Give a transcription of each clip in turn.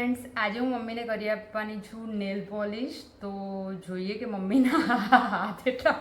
Friends, આજે હું મમ્મીને કરી આપવાની છું નેલ પોલિશ. તો જોઈએ કે મમ્મીના હાથ એટલા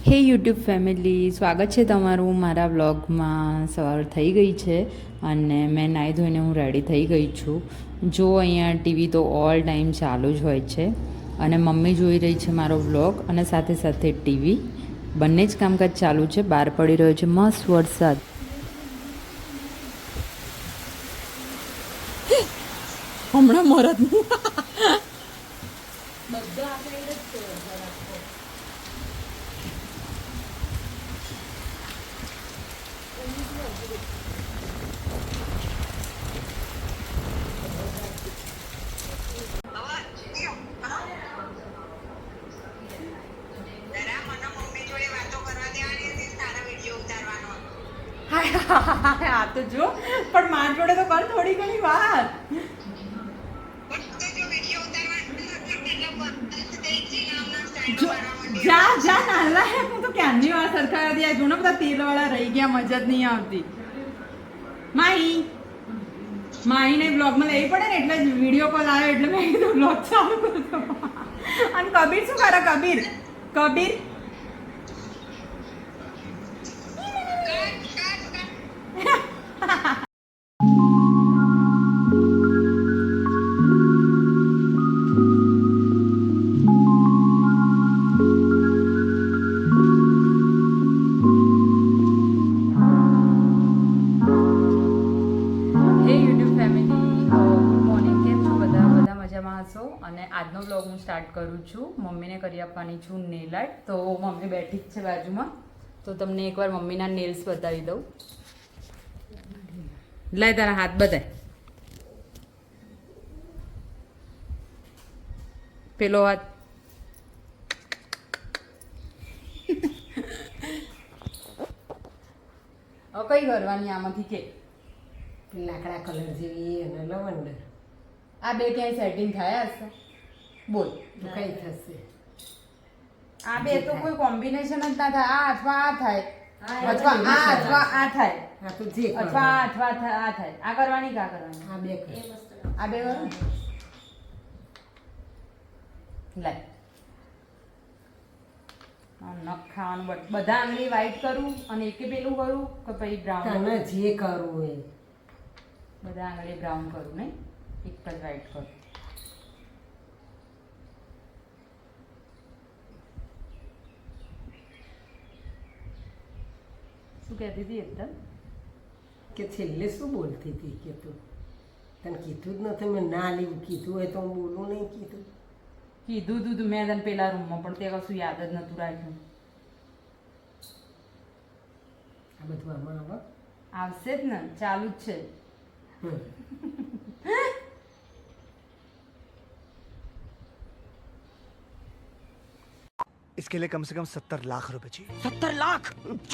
હે યુટ્યુબ ફેમિલી, સ્વાગત છે તમારું મારા વ્લોગમાં. સવાર થઈ ગઈ છે અને મેં નાહી ધોઈને હું રેડી થઈ ગઈ છું. જો અહીંયા ટીવી તો ઓલ ટાઈમ ચાલુ જ હોય છે અને મમ્મી જોઈ રહી છે મારો વ્લોગ અને સાથે સાથે ટીવી. બંને જ કામકાજ ચાલુ છે. બહાર પડી રહ્યો છે મસ્ત વરસાદ. હમણાં મરદનું બધા આપણે જ છે. હા તો જો, પણ માર જોડે તો કર થોડી ઘણી વાત. જા જા નાલા હે, હું તો ક્યારની વાર સરખા હતી. આ જોને બધા તેલ વાળા રહી ગયા, મજા જ નહીં આવતી. માહીને બ્લોગમાં લેવી પડે ને, એટલે વિડીયો કોલ આવ્યો એટલે મેં કીધું બ્લોગ ચાલુ કરતો. અને કબીર શું કરે? કબીર અને આજનો બ્લોગ હું સ્ટાર્ટ કરું છું. મમ્મીને કરી આપવાની છું નેલ આર્ટ. તો મમ્મી બેઠી જ છે બાજુમાં, તો તમને એકવાર મમ્મીના નેલ્સ બતાવી દઉં. લાય તારા હાથ બતાય. પેલો હાથ. કઈ કરવાની આમાંથી કે લાકડા કલર જેવી અને લવંડર. આ બે ક્યાંય સેટિંગ થાય હશે? બોલ તો કઈ થશે? આ બે તો કોઈ કોમ્બિનેશન જ ના થાય. આ અથવા આ થાય, અથવા આ અથવા આ થાય, હા તો જે અથવા આ અથવા આ થાય. આ કરવાની કા કરવાની? આ બે કર. આ બે કરું. લાય નખ ખાવાનું. બધા આંગળી વ્હાઈટ કરું અને એકે પેલું કરું કે પછી બ્રાઉન? તને જે કરવું એ. બધા આંગળી બ્રાઉન કરું નહીં, એક જ વ્હાઈટ કરું. શું કહેતી હતી એકદમ? કે છેલ્લે શું બોલતી હતી કે તું? તને કીધું જ નથી મેં ના લેવું. કીધું હોય તો હું બોલું નહીં. કીધું તું મેં તને પેલા રૂમમાં, પણ તે કશું યાદ જ નતું રાખ્યું. આ બધું આમાં આવે આવશે જ ને, ચાલુ જ છે. इसके लिए कम से कम 70 लाख रुपए चाहिए। 70 लाख?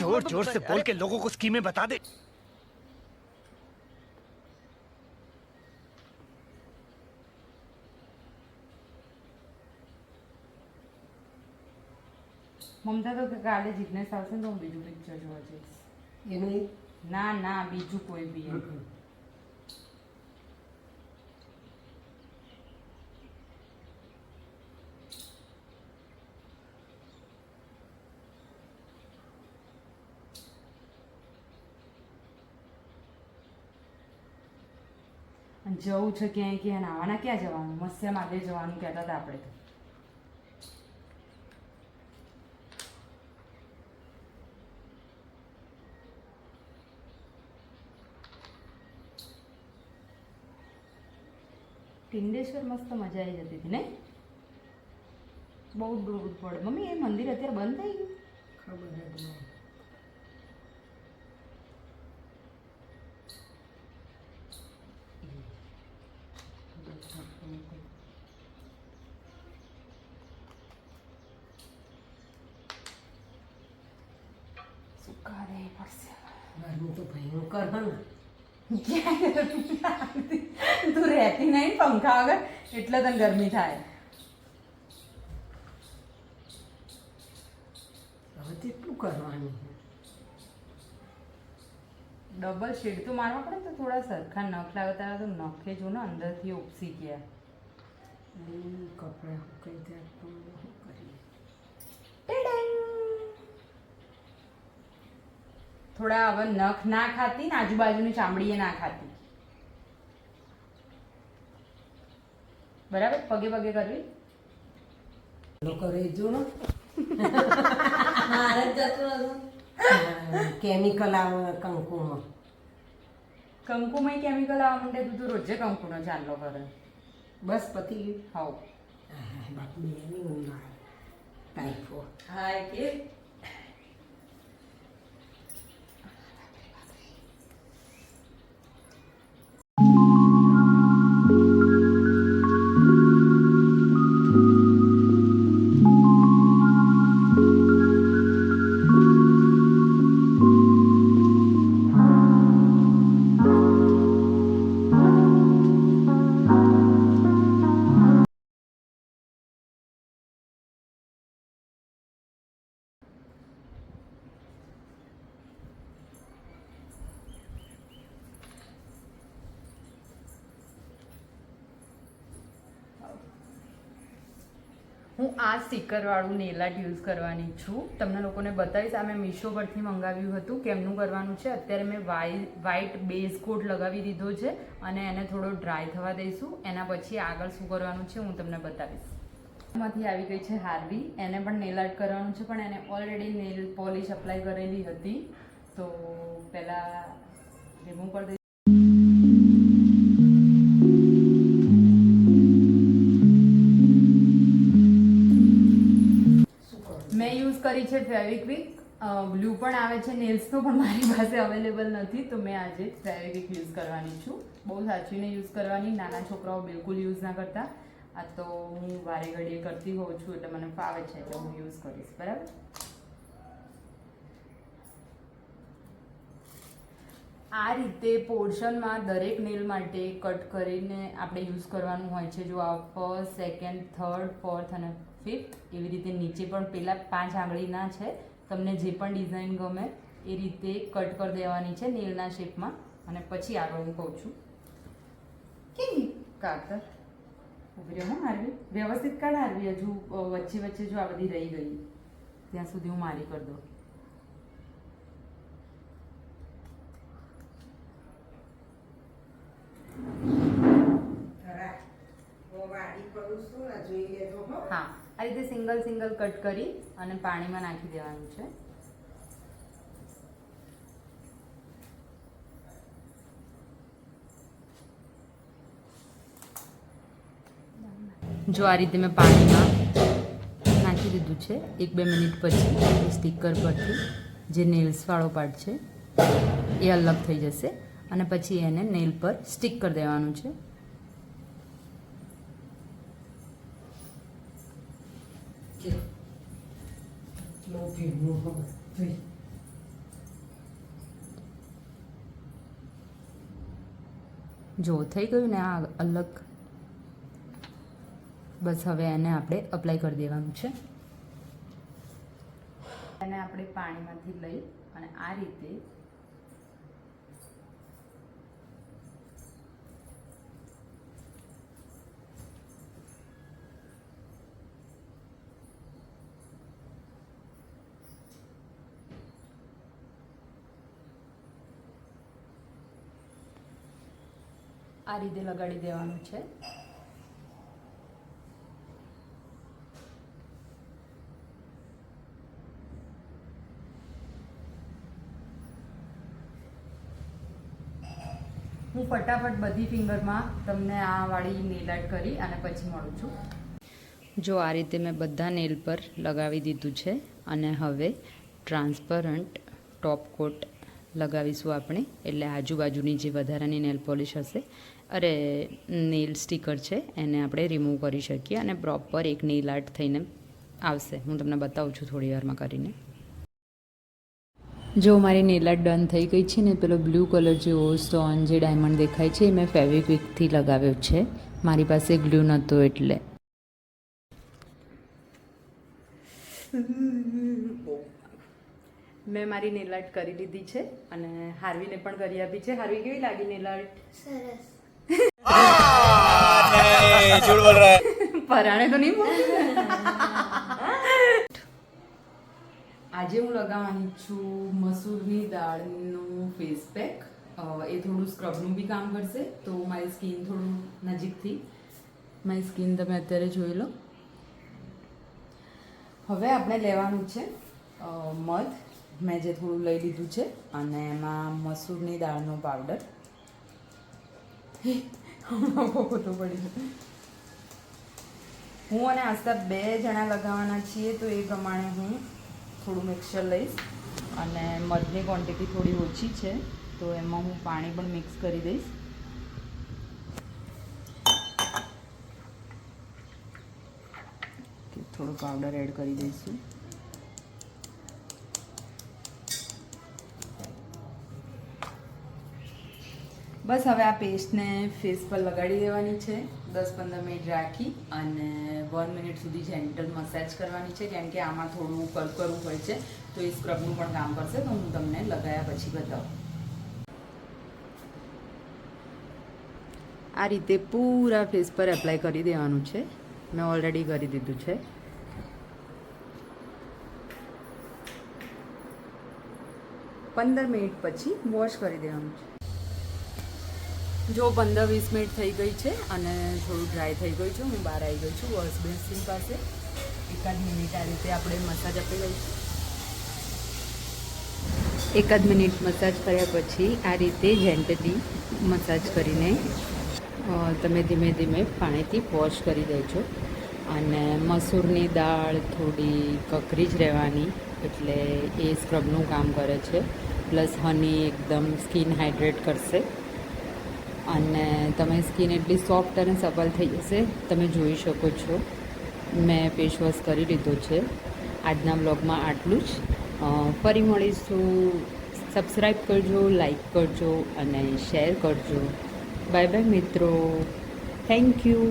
जोर जोर से बोल के लोगों को स्कीमें बता दे। મમતા તો કાલે જિજ્ઞેસ આવશે ને તો હું બીજું પિક્ચર જોવા જઈશ. એનું ના ના, બીજું કોઈ બી. જવું છે ક્યાંય ક્યાં નાવાના? ક્યાં જવાનું? મત્સ્ય માગે જવાનું કહેતા હતા આપણે તો. ટિંડેશ્વર મસ્ત મજા આવી જતી હતી ને? બહુ દૂર પડે. મમ્મી એ મંદિર અત્યારે બંધ થઈ ગયું? ખબર જ નહીં. સુકારે પડશે. ગરમી તો ભયંકર હે ને. તું રહેતી નહીં પંખા વગર, એટલે તને ગરમી થાય. હવે કેટલું કરવાનું? ડબલ શેડ તો મારવા પડે ને તો થોડા સરખા નખ લાગે તારા તો નખે જો ને અંદરથી ઉપસી ગયા. કપડાં કઈ જાય તો શું કરીએ? થોડા હવે નખ ના ખાતી ને આજુબાજુની ચામડીએ ના ખાતી. બરાબર, પગે પગે કરવી. લોકો રહી જો ને મારે જ જતું હતું. કેમિકલ આવે કંકુમાં. કંકુમાં કેમિકલ આવવા માંડે, તું તો રોજે કંકુનો ચાંદલો કરે. બસ પતી ગયું. હાવ બાપુ એની ઊંઘ આવે ટાઈફોઈડ. હા કે હું આ સ્ટીકરવાળું નેલ આર્ટ યુઝ કરવાની છું. તમને લોકોને બતાવીશ. આ મેં મીશો પરથી મંગાવ્યું હતું. કેમનું કરવાનું છે, અત્યારે મેં વ્હાઈટ બેઝ કોટ લગાવી દીધો છે અને એને થોડો ડ્રાય થવા દઈશું. એના પછી આગળ શું કરવાનું છે હું તમને બતાવીશ. માંથી આવી ગઈ છે હાર્વી. એને પણ નેલ આર્ટ કરવાનું છે, પણ એને ઓલરેડી નેલ પોલિશ અપ્લાય કરેલી હતી, તો પહેલાં રિમૂવ કરી દઈશ. મેં યુઝ કરી છે ફેવિક્વિક. બ્લુ પણ આવે છે નેલ્સનો, પણ મારી પાસે અવેલેબલ નથી, તો મેં આજે ફેવિક્વિક યુઝ કરવાની છું. બહુ સાચવીને યુઝ કરવાની. નાના છોકરાઓ બિલકુલ યુઝ ના કરતા. આ તો હું વારે ઘડીએ કરતી હોઉં છું, એટલે મને ફાવે છે, એટલે હું યુઝ કરીશ. બરાબર. આ રીતે પોર્શનમાં દરેક નેલ માટે કટ કરીને આપણે યુઝ કરવાનું હોય છે. જો આ ફર્સ્ટ, સેકન્ડ, થર્ડ, ફોર્થ અને ફિફ્થ, એવી રીતે નીચે પણ પેલા 5 આંગળીના છે. તમને જે પણ ડિઝાઇન ગમે એ રીતે કટ કરી દેવાની છે નેલના શેપમાં. અને પછી આગળ હું કહું છું કે કાતર ઉભી રહ્યો. હારવી વ્યવસ્થિત કાઢ. હારવી હજુ વચ્ચે વચ્ચે જો આ બધી રહી ગઈ ત્યાં સુધી હું મારી કરી દઉં. હા, આ રીતે સિંગલ સિંગલ કટ કરી અને પાણીમાં નાખી દેવાનું છે. જો આ રીતે મેં પાણીમાં નાખી દીધું છે. 1-2 મિનિટ પછી સ્ટીકર પરથી જે નેલ્સવાળો પાર્ટ છે એ અલગ થઈ જશે અને પછી એને નેલ પર સ્ટીક કરી દેવાનું છે. જો થઈ ગયું ને આ અલગ. બસ હવે એને આપણે અપ્લાય કરી દેવાનું છે. એને આપણે પાણીમાંથી લઈ અને આ રીતે લગાડી દેવાનું છે. હું ફટાફટ બધી ફિંગરમાં તમને આ વાળી નેલ આર્ટ કરી અને પછી મળું છું. જો આ રીતે મેં બધા નેલ પર લગાવી દીધું છે અને હવે ટ્રાન્સપરન્ટ ટોપ કોટ લગાવીશું આપણે. એટલે આજુબાજુની જે વધારાની નેલ પોલિશ હશે નેલ સ્ટીકર છે એને આપણે રિમૂવ કરી શકીએ અને પ્રોપર એક નેલ આર્ટ થઈને આવશે. હું તમને બતાવું છું થોડી વારમાં કરીને. જો મારી નેલ આર્ટ ડન થઈ ગઈ છે ને પેલો બ્લુ કલર જેવો સ્ટોન જે ડાયમંડ દેખાય છે એ મેં ફેવિક્વિકથી લગાવ્યો છે. મારી પાસે ગ્લુ નહોતો એટલે. મેં મારી નેલ આર્ટ કરી લીધી છે અને હાર્વીને પણ કરી આપી છે. હાર્વી કેવી લાગી નેલ આર્ટ? સરસ. झूठ बोल रहा है. પરાણે તો નહીં બોલ. આજે હું લગાવવાની છું મસૂરની દાળનું ફેસ પેક. એ થોડું સ્ક્રબનું બી કામ કરશે, તો મારી સ્કિન થોડું નજીકથી મારી સ્કિન તમે અત્યારે જોઈ લો. હવે આપણે લેવાનું છે મધ. મેં જે થોડું લઈ લીધું છે અને એમાં મસૂરની દાળનો પાવડર. હમણાં બહુ ખોટું પડી ગયું. હું અને આસ્તા 2 જણા લગાવવાના છીએ, તો એ પ્રમાણે હું થોડું મિક્સર લઈશ અને મધની ક્વોન્ટિટી થોડી ઓછી છે, તો એમાં હું પાણી પણ મિક્સ કરી દઈશ. થોડો પાવડર એડ કરી દઈશું. બસ હવે આ પેસ્ટને ફેસ પર લગાડી દેવાની છે. 10-15 મિનિટ રાખી અને 1 મિનિટ સુધી જેન્ટલ મસાજ કરવાની છે, કેમ કે આમાં થોડું કરકરું હોય છે, તો એ સ્ક્રબનું પણ કામ કરશે. તો હું તમને લગાવ્યા પછી બતાવું. આ રીતે પૂરા ફેસ પર એપ્લાય કરી દેવાનું છે. મેં ઓલરેડી કરી દીધું છે. પંદર મિનિટ પછી વોશ કરી દેવાનું છે. જો 15-20 મિનિટ થઈ ગઈ છે અને થોડું ડ્રાય થઈ ગયું છે. હું બહાર આવી ગઈ છું વોશ બેસિન પાસે. 1 મિનિટ આ રીતે આપણે મસાજ આપી લઈશું. 1 મિનિટ મસાજ કર્યા પછી આ રીતે જેન્ટલી મસાજ કરીને તમે ધીમે ધીમે પાણીથી વોશ કરી દેજો. અને મસૂરની દાળ થોડી કકરી જ રહેવાની, એટલે એ સ્ક્રબનું કામ કરે છે. પ્લસ હની એકદમ સ્કિન હાઇડ્રેટ કરશે અને તમારી સ્કિન એટલી સોફ્ટ અને સપલ થઈ જશે. તમે જોઈ શકો છો મેં ફેસ વોશ કરી લીધો છે. આજના બ્લોગમાં આટલું જ. ફરી મળીશું. સબસ્ક્રાઈબ કરજો, લાઈક કરજો અને શેર કરજો. બાય બાય મિત્રો. Thank you.